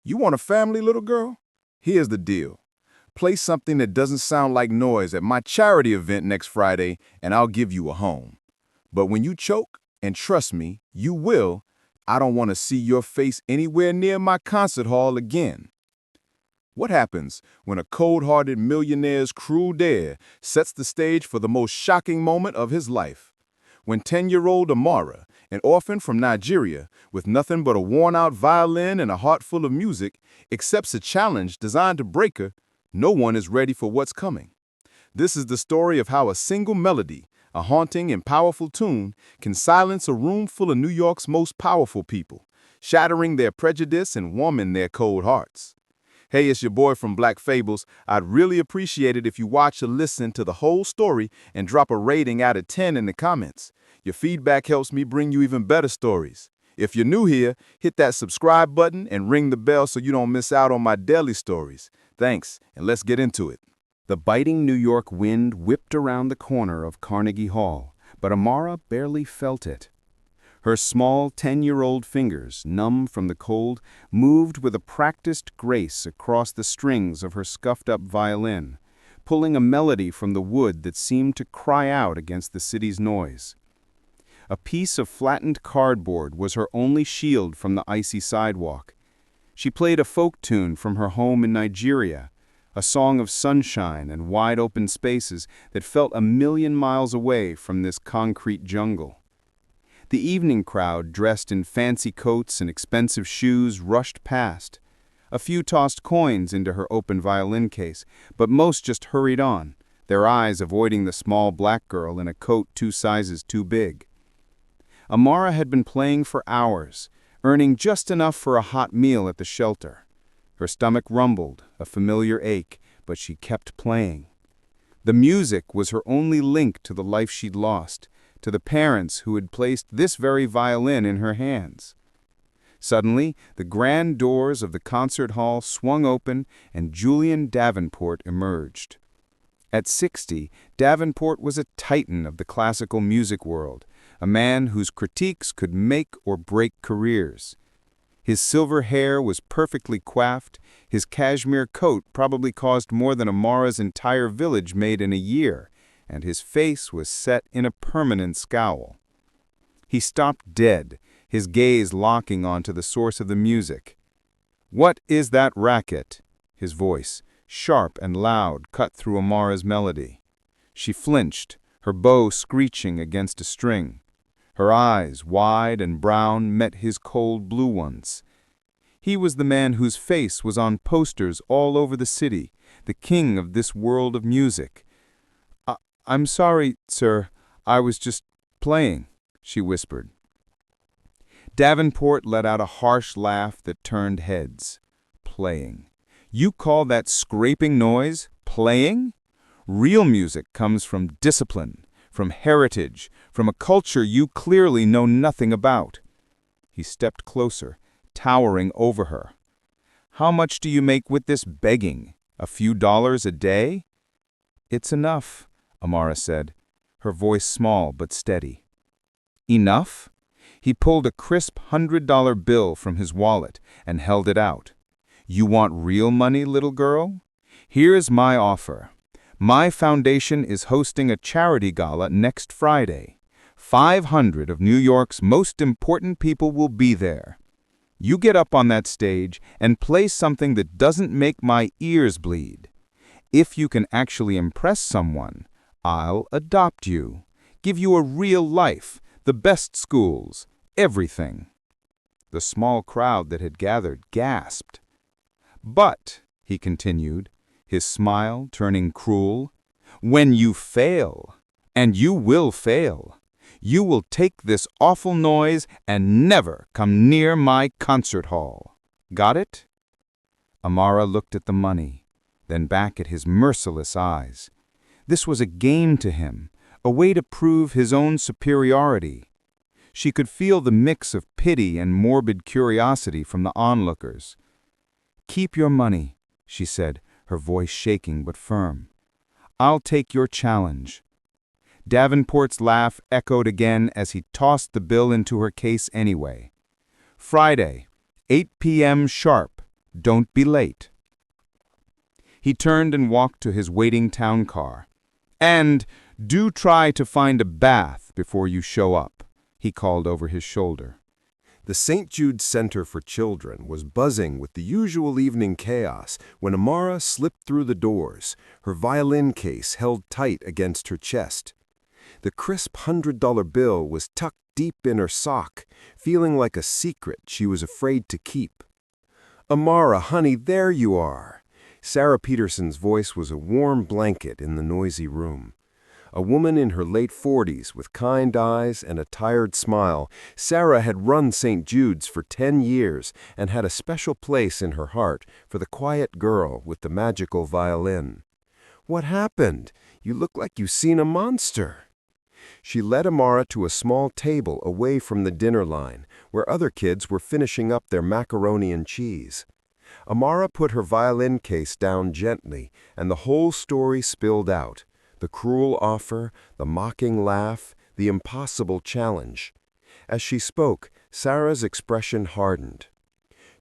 You want a family, little girl? Here's the deal. Play something that doesn't sound like noise at my charity event next Friday, and I'll give you a home. But when you choke, and trust me, you will, I don't want to see your face anywhere near my concert hall again. What happens when a cold-hearted millionaire's cruel dare sets the stage for the most shocking moment of his life? When 10-year-old Amara, an orphan from Nigeria, with nothing but a worn-out violin and a heart full of music, accepts a challenge designed to break her, no one is ready for what's coming. This is the story of how a single melody, a haunting and powerful tune, can silence a room full of New York's most powerful people, shattering their prejudice and warming their cold hearts. Hey, it's your boy from Black Fables. I'd really appreciate it if you watch or listen to the whole story and drop a rating out of 10 in the comments. Your feedback helps me bring you even better stories. If you're new here, hit that subscribe button and ring the bell so you don't miss out on my daily stories. Thanks, and let's get into it. The biting New York wind whipped around the corner of Carnegie Hall, but Amara barely felt it. Her small 10-year-old fingers, numb from the cold, moved with a practiced grace across the strings of her scuffed-up violin, pulling a melody from the wood that seemed to cry out against the city's noise. A piece of flattened cardboard was her only shield from the icy sidewalk. She played a folk tune from her home in Nigeria, a song of sunshine and wide-open spaces that felt a million miles away from this concrete jungle. The evening crowd, dressed in fancy coats and expensive shoes, rushed past. A few tossed coins into her open violin case, but most just hurried on, their eyes avoiding the small black girl in a coat 2 sizes too big. Amara had been playing for hours, earning just enough for a hot meal at the shelter. Her stomach rumbled, a familiar ache, but she kept playing. The music was her only link to the life she'd lost, to the parents who had placed this very violin in her hands. Suddenly, the grand doors of the concert hall swung open and Julian Davenport emerged. At 60, Davenport was a titan of the classical music world, a man whose critiques could make or break careers. His silver hair was perfectly coiffed, his cashmere coat probably cost more than Amara's entire village made in a year, and his face was set in a permanent scowl. He stopped dead, his gaze locking onto the source of the music. "What is that racket?" His voice, sharp and loud, cut through Amara's melody. She flinched, her bow screeching against a string. Her eyes, wide and brown, met his cold blue ones. He was the man whose face was on posters all over the city, the king of this world of music. "I'm sorry, sir, I was just playing," she whispered. Davenport let out a harsh laugh that turned heads. "Playing. You call that scraping noise playing? Real music comes from discipline, from heritage, from a culture you clearly know nothing about." He stepped closer, towering over her. "How much do you make with this begging? A few dollars a day?" "It's enough," Amara said, her voice small but steady. "Enough?" He pulled a crisp $100 bill from his wallet and held it out. "You want real money, little girl? Here's my offer. My foundation is hosting a charity gala next Friday. 500 of New York's most important people will be there. You get up on that stage and play something that doesn't make my ears bleed. If you can actually impress someone, I'll adopt you, give you a real life, the best schools, everything." The small crowd that had gathered gasped. "But," he continued, his smile turning cruel, "when you fail, and you will fail, you will take this awful noise and never come near my concert hall. Got it?" Amara looked at the money, then back at his merciless eyes. This was a game to him, a way to prove his own superiority. She could feel the mix of pity and morbid curiosity from the onlookers. "Keep your money," she said, her voice shaking but firm. "I'll take your challenge." Davenport's laugh echoed again as he tossed the bill into her case anyway. "Friday, 8 p.m. sharp. Don't be late." He turned and walked to his waiting town car. "And do try to find a bath before you show up," he called over his shoulder. The St. Jude's Center for Children was buzzing with the usual evening chaos when Amara slipped through the doors, her violin case held tight against her chest. The crisp $100 bill was tucked deep in her sock, feeling like a secret she was afraid to keep. "Amara, honey, there you are." Sarah Peterson's voice was a warm blanket in the noisy room. A woman in her late 40s with kind eyes and a tired smile, Sarah had run St. Jude's for 10 years and had a special place in her heart for the quiet girl with the magical violin. "What happened? You look like you've seen a monster." She led Amara to a small table away from the dinner line, where other kids were finishing up their macaroni and cheese. Amara put her violin case down gently, and the whole story spilled out. The cruel offer, the mocking laugh, the impossible challenge. As she spoke, Sarah's expression hardened.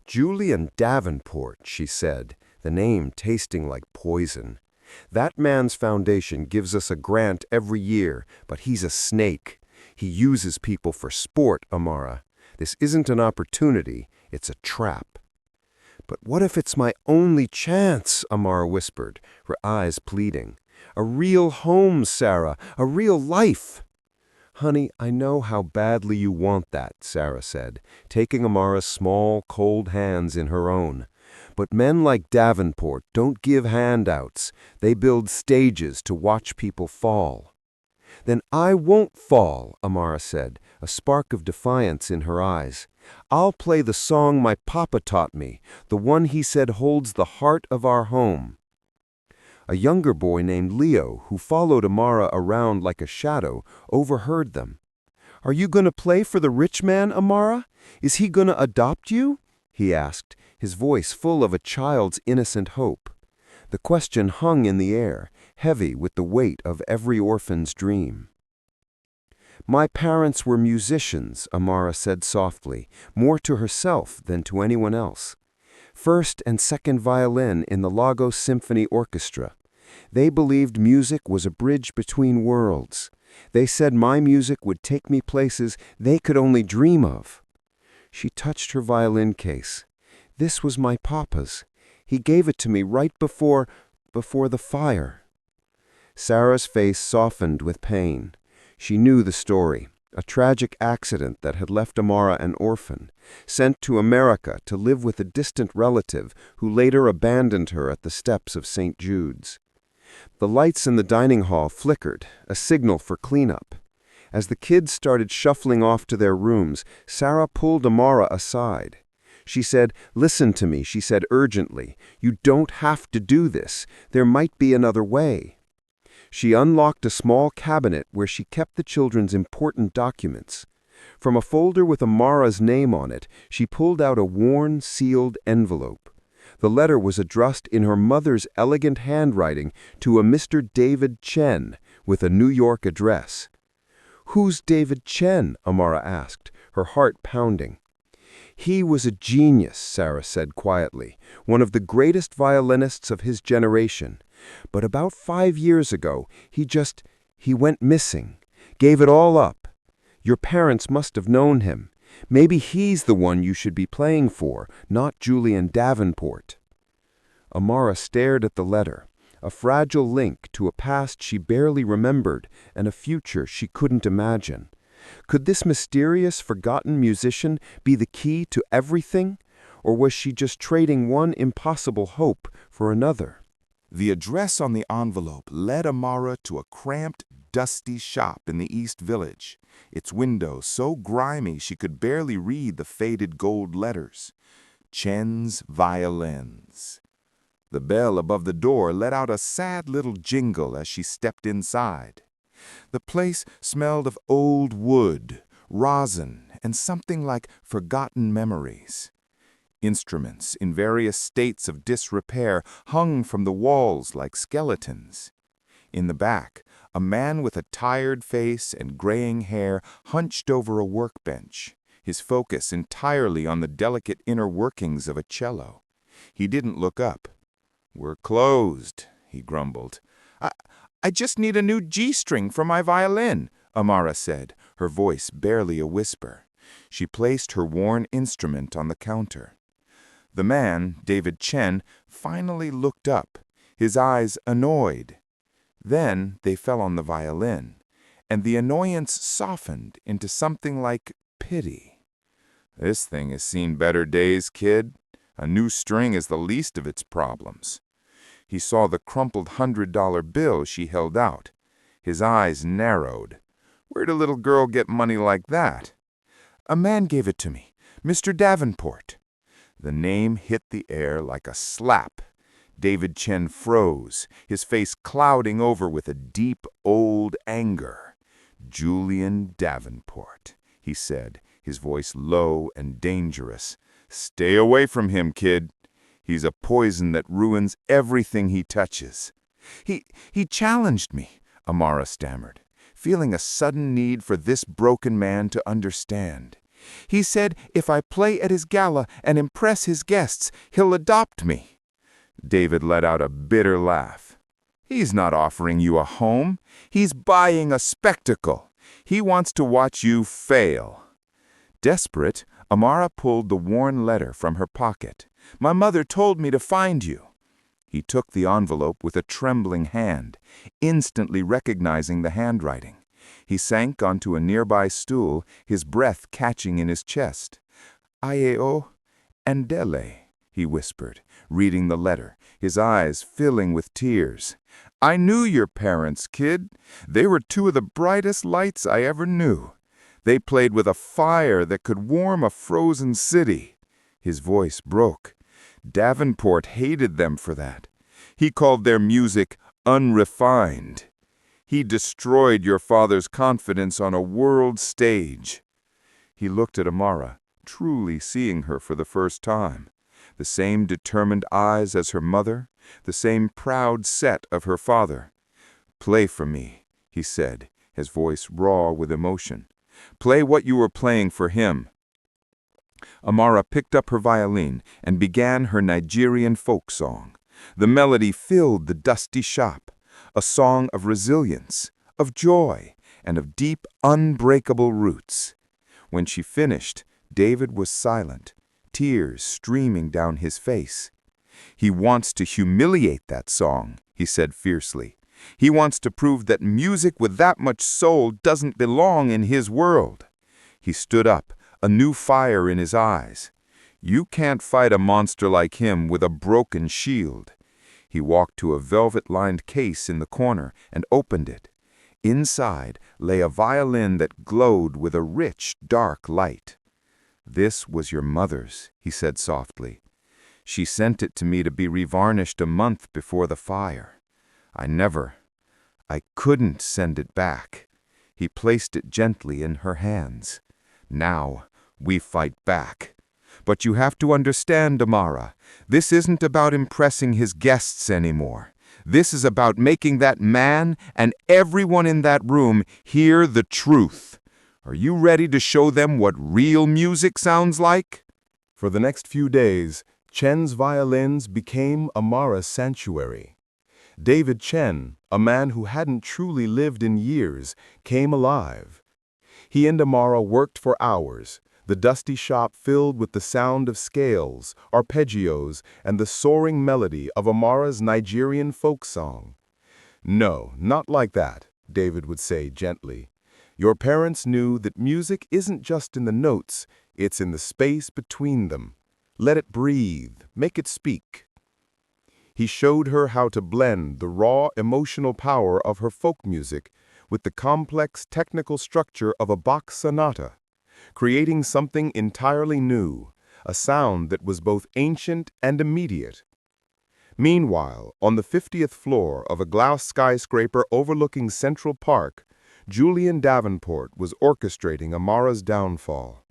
"Julian Davenport," she said, the name tasting like poison. "That man's foundation gives us a grant every year, but he's a snake. He uses people for sport, Amara. This isn't an opportunity, it's a trap." "But what if it's my only chance?" Amara whispered, her eyes pleading. "A real home, Sarah, a real life." "Honey, I know how badly you want that," Sarah said, taking Amara's small, cold hands in her own. "But men like Davenport don't give handouts. They build stages to watch people fall." "Then I won't fall," Amara said, a spark of defiance in her eyes. "I'll play the song my papa taught me, the one he said holds the heart of our home." A younger boy named Leo, who followed Amara around like a shadow, overheard them. "Are you going to play for the rich man, Amara? Is he going to adopt you?" he asked, his voice full of a child's innocent hope. The question hung in the air, heavy with the weight of every orphan's dream. "My parents were musicians," Amara said softly, more to herself than to anyone else. "First and second violin in the Lagos Symphony Orchestra. They believed music was a bridge between worlds. They said my music would take me places they could only dream of." She touched her violin case. "This was my papa's. He gave it to me right before the fire." Sarah's face softened with pain. She knew the story, a tragic accident that had left Amara an orphan, sent to America to live with a distant relative who later abandoned her at the steps of St. Jude's. The lights in the dining hall flickered, a signal for cleanup. As the kids started shuffling off to their rooms, Sarah pulled Amara aside. She said, "Listen to me," she said urgently. "You don't have to do this. There might be another way." She unlocked a small cabinet where she kept the children's important documents. From a folder with Amara's name on it, she pulled out a worn, sealed envelope. The letter was addressed in her mother's elegant handwriting to a Mr. David Chen, with a New York address. "Who's David Chen?" Amara asked, her heart pounding. "He was a genius," Sarah said quietly, "one of the greatest violinists of his generation. But about 5 years ago, he went missing, gave it all up. Your parents must have known him. Maybe he's the one you should be playing for, not Julian Davenport." Amara stared at the letter, a fragile link to a past she barely remembered and a future she couldn't imagine. Could this mysterious, forgotten musician be the key to everything? Or was she just trading one impossible hope for another? The address on the envelope led Amara to a cramped, dusty shop in the East Village, its windows so grimy she could barely read the faded gold letters. Chen's Violins. The bell above the door let out a sad little jingle as she stepped inside. The place smelled of old wood, rosin, and something like forgotten memories. Instruments in various states of disrepair hung from the walls like skeletons. In the back, a man with a tired face and graying hair hunched over a workbench, his focus entirely on the delicate inner workings of a cello. He didn't look up. "We're closed," he grumbled. I just need a new G-string for my violin," Amara said, her voice barely a whisper. She placed her worn instrument on the counter. The man, David Chen, finally looked up, his eyes annoyed. Then they fell on the violin, and the annoyance softened into something like pity. "This thing has seen better days, kid. A new string is the least of its problems." He saw the crumpled $100 bill she held out. His eyes narrowed. "Where'd a little girl get money like that?" "A man gave it to me, Mr. Davenport." The name hit the air like a slap. David Chen froze, his face clouding over with a deep, old anger. "Julian Davenport," he said, his voice low and dangerous. "Stay away from him, kid. He's a poison that ruins everything he touches." He challenged me," Amara stammered, feeling a sudden need for this broken man to understand. "He said if I play at his gala and impress his guests, he'll adopt me." David let out a bitter laugh. "He's not offering you a home. He's buying a spectacle. He wants to watch you fail." Desperate, Amara pulled the worn letter from her pocket. "My mother told me to find you." He took the envelope with a trembling hand, instantly recognizing the handwriting. He sank onto a nearby stool, his breath catching in his chest. "Iao Andele," he whispered, reading the letter, his eyes filling with tears. "I knew your parents, kid. They were two of the brightest lights I ever knew. They played with a fire that could warm a frozen city." His voice broke. Davenport hated them for that. He called their music unrefined. He destroyed your father's confidence on a world stage. He looked at Amara, truly seeing her for the first time. The same determined eyes as her mother, the same proud set of her father. "Play for me," he said, his voice raw with emotion. "Play what you were playing for him." Amara picked up her violin and began her Nigerian folk song. The melody filled the dusty shop, a song of resilience, of joy, and of deep, unbreakable roots. When she finished, David was silent, tears streaming down his face. "He wants to humiliate that song," he said fiercely. "He wants to prove that music with that much soul doesn't belong in his world." He stood up, a new fire in his eyes. "You can't fight a monster like him with a broken shield." He walked to a velvet-lined case in the corner and opened it. Inside lay a violin that glowed with a rich, dark light. "This was your mother's," he said softly. "She sent it to me to be revarnished a month before the fire. I couldn't send it back." He placed it gently in her hands. "Now we fight back. But you have to understand, Amara, this isn't about impressing his guests anymore. This is about making that man and everyone in that room hear the truth. Are you ready to show them what real music sounds like?" For the next few days, Chen's violins became Amara's sanctuary. David Chen, a man who hadn't truly lived in years, came alive. He and Amara worked for hours, the dusty shop filled with the sound of scales, arpeggios, and the soaring melody of Amara's Nigerian folk song. "No, not like that," David would say gently. "Your parents knew that music isn't just in the notes, it's in the space between them. Let it breathe, make it speak." He showed her how to blend the raw emotional power of her folk music with the complex technical structure of a Bach sonata, creating something entirely new, a sound that was both ancient and immediate. Meanwhile, on the 50th floor of a glass skyscraper overlooking Central Park, Julian Davenport was orchestrating Amara's downfall.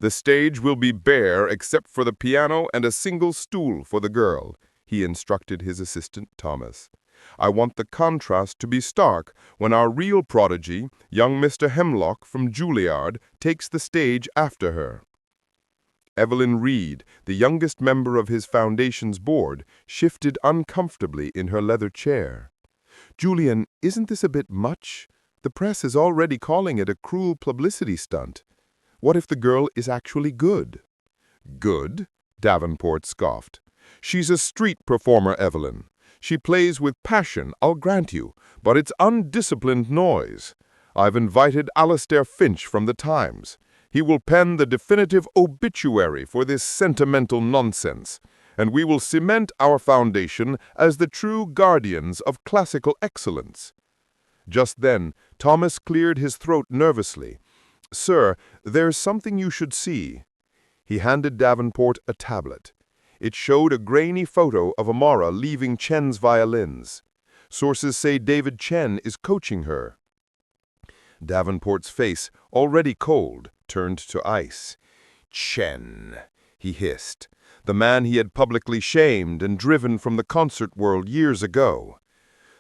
"The stage will be bare except for the piano and a single stool for the girl," he instructed his assistant, Thomas. "I want the contrast to be stark when our real prodigy, young Mr. Hemlock from Juilliard, takes the stage after her." Evelyn Reed, the youngest member of his foundation's board, shifted uncomfortably in her leather chair. "Julian, isn't this a bit much? The press is already calling it a cruel publicity stunt. What if the girl is actually good?" "Good?" Davenport scoffed. "She's a street performer, Evelyn. She plays with passion, I'll grant you, but it's undisciplined noise. I've invited Alastair Finch from the Times. He will pen the definitive obituary for this sentimental nonsense, and we will cement our foundation as the true guardians of classical excellence." Just then, Thomas cleared his throat nervously. "Sir, there's something you should see." He handed Davenport a tablet. It showed a grainy photo of Amara leaving Chen's violins. Sources say David Chen is coaching her. Davenport's face, already cold, turned to ice. "Chen," he hissed, "the man he had publicly shamed and driven from the concert world years ago.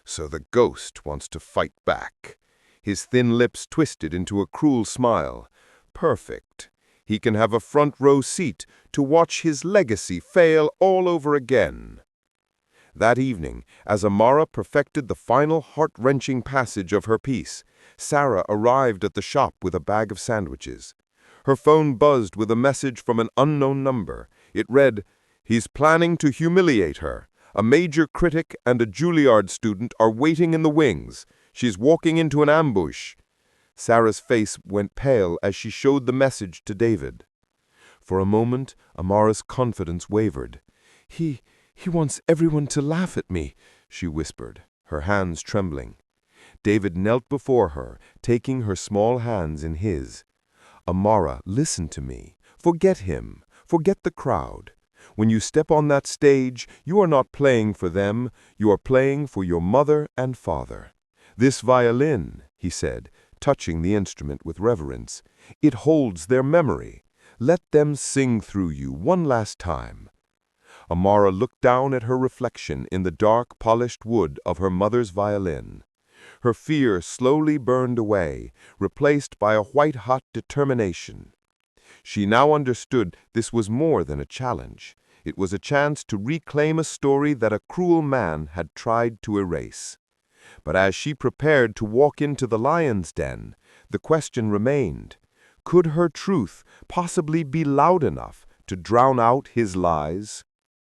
So the ghost wants to fight back." His thin lips twisted into a cruel smile. "Perfect. He can have a front-row seat to watch his legacy fail all over again." That evening, as Amara perfected the final heart-wrenching passage of her piece, Sarah arrived at the shop with a bag of sandwiches. Her phone buzzed with a message from an unknown number. It read, "He's planning to humiliate her. A major critic and a Juilliard student are waiting in the wings. She's walking into an ambush." Sarah's face went pale as she showed the message to David. For a moment, Amara's confidence wavered. He wants everyone to laugh at me," she whispered, her hands trembling. David knelt before her, taking her small hands in his. "Amara, listen to me. Forget him. Forget the crowd. When you step on that stage, you are not playing for them, you are playing for your mother and father. This violin," he said, touching the instrument with reverence, "it holds their memory. Let them sing through you one last time." Amara looked down at her reflection in the dark, polished wood of her mother's violin. Her fear slowly burned away, replaced by a white-hot determination. She now understood this was more than a challenge. It was a chance to reclaim a story that a cruel man had tried to erase. But as she prepared to walk into the lion's den, the question remained: could her truth possibly be loud enough to drown out his lies?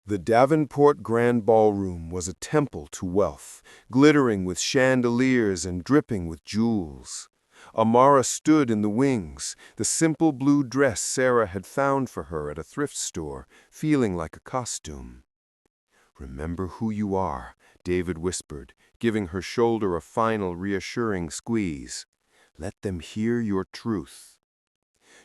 The Davenport Grand Ballroom was a temple to wealth, glittering with chandeliers and dripping with jewels. Amara stood in the wings, the simple blue dress Sarah had found for her at a thrift store, feeling like a costume. "Remember who you are," David whispered, giving her shoulder a final reassuring squeeze. "Let them hear your truth."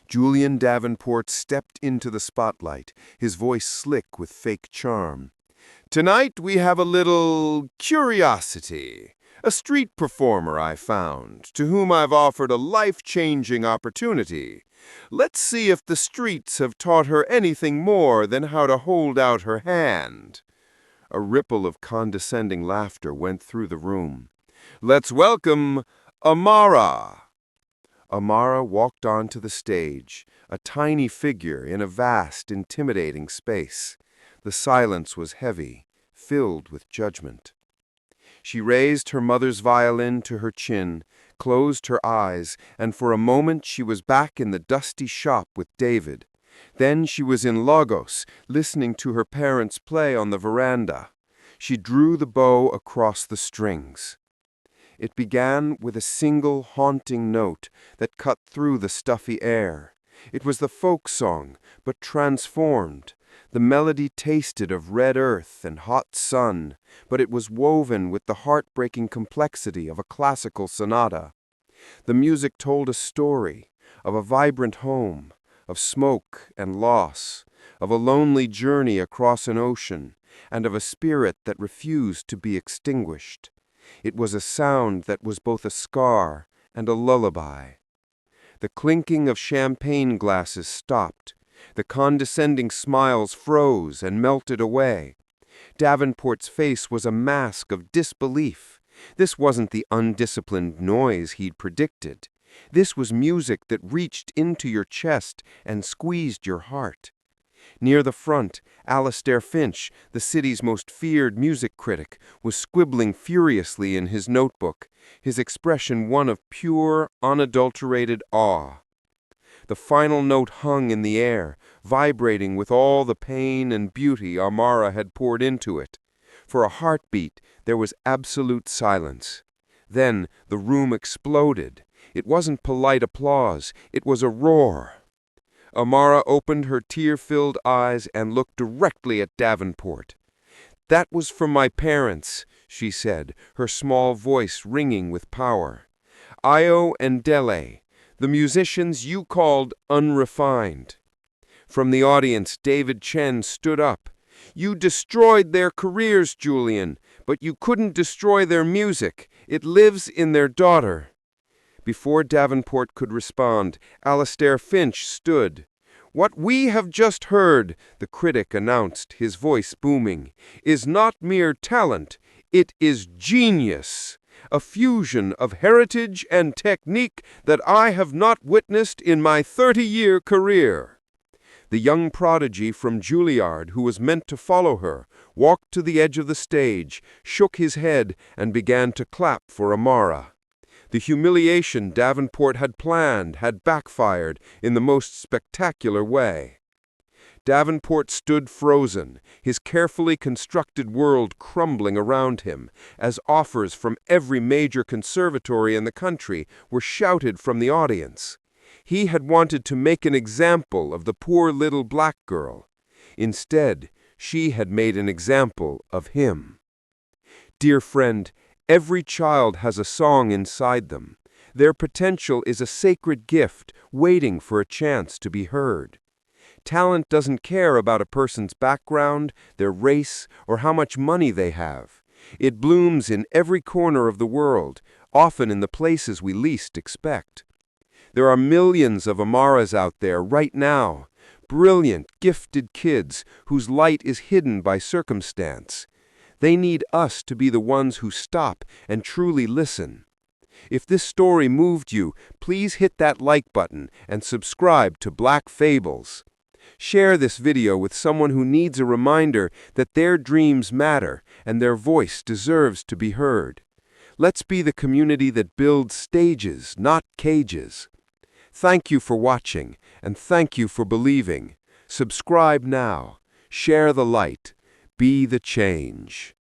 Julian Davenport stepped into the spotlight, his voice slick with fake charm. "Tonight we have a little curiosity. A street performer I found, to whom I've offered a life-changing opportunity. Let's see if the streets have taught her anything more than how to hold out her hand." A ripple of condescending laughter went through the room. "Let's welcome Amara." Amara walked onto the stage, a tiny figure in a vast, intimidating space. The silence was heavy, filled with judgment. She raised her mother's violin to her chin, closed her eyes, and for a moment she was back in the dusty shop with David. Then she was in Lagos, listening to her parents play on the veranda. She drew the bow across the strings. It began with a single haunting note that cut through the stuffy air. It was the folk song, but transformed. The melody tasted of red earth and hot sun, but it was woven with the heartbreaking complexity of a classical sonata. The music told a story of a vibrant home, of smoke and loss, of a lonely journey across an ocean, and of a spirit that refused to be extinguished. It was a sound that was both a scar and a lullaby. The clinking of champagne glasses stopped. The condescending smiles froze and melted away. Davenport's face was a mask of disbelief. This wasn't the undisciplined noise he'd predicted. This was music that reached into your chest and squeezed your heart. Near the front, Alastair Finch, the city's most feared music critic, was scribbling furiously in his notebook, his expression one of pure, unadulterated awe. The final note hung in the air, vibrating with all the pain and beauty Amara had poured into it. For a heartbeat, there was absolute silence. Then the room exploded. It wasn't polite applause, it was a roar. Amara opened her tear-filled eyes and looked directly at Davenport. "That was from my parents," she said, her small voice ringing with power. "Io and Dele, the musicians you called unrefined." From the audience, David Chen stood up. "You destroyed their careers, Julian, but you couldn't destroy their music. It lives in their daughter." Before Davenport could respond, Alastair Finch stood. "What we have just heard," the critic announced, his voice booming, "is not mere talent, it is genius. A fusion of heritage and technique that I have not witnessed in my 30-year career." The young prodigy from Juilliard, who was meant to follow her, walked to the edge of the stage, shook his head, and began to clap for Amara. The humiliation Davenport had planned had backfired in the most spectacular way. Davenport stood frozen, his carefully constructed world crumbling around him, as offers from every major conservatory in the country were shouted from the audience. He had wanted to make an example of the poor little black girl. Instead, she had made an example of him. Dear friend, every child has a song inside them. Their potential is a sacred gift waiting for a chance to be heard. Talent doesn't care about a person's background, their race, or how much money they have. It blooms in every corner of the world, often in the places we least expect. There are millions of Amaras out there right now, brilliant, gifted kids whose light is hidden by circumstance. They need us to be the ones who stop and truly listen. If this story moved you, please hit that like button and subscribe to Black Fables. Share this video with someone who needs a reminder that their dreams matter and their voice deserves to be heard. Let's be the community that builds stages, not cages. Thank you for watching, and thank you for believing. Subscribe now. Share the light. Be the change.